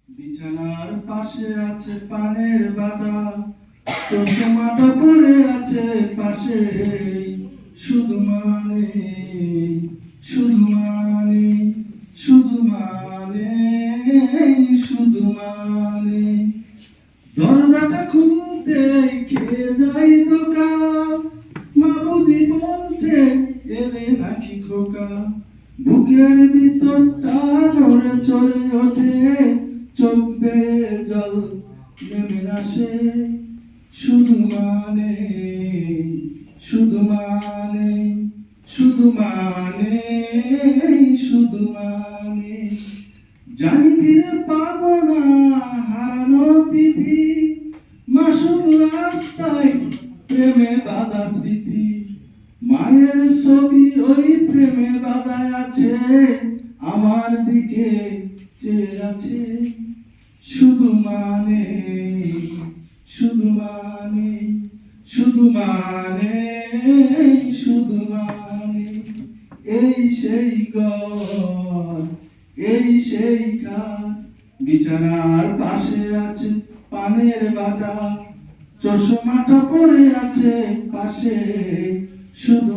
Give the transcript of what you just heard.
বিছানার পাশে আছে পানের বাটা, চশমাটা পরে আছে পাশে, শুধু মানে শুধু মানে শুধু মানে শুধু মানে দরজাটা খুলতে খেয়ে যাই দোকা, মা বুঝি বলছে এলে নাকি খোকা, বুকের ভিতরটা নড়ে চড়ে ওঠে, চোখ বেয়ে জল নেমে আসে, শুধু মানে শুধু মানে শুধু মানে শুধু মানে জানি ফিরে পাবো না হারানো তিথি, মা শুধু রাস্তায় প্রেমে বাঁধা স্মৃতি, মায়ের ছবি ওই প্রেমে বাঁধা আছে, আমার দিকে চেয়ে আছে, শুধু মানে শুধু মানে শুধু মানে শুধু মানে এই সেই ঘর, এই সেই খাট, বিছানার পাশে আছে পানের বাটা, চশমাটা পরে আছে পাশে, শুধু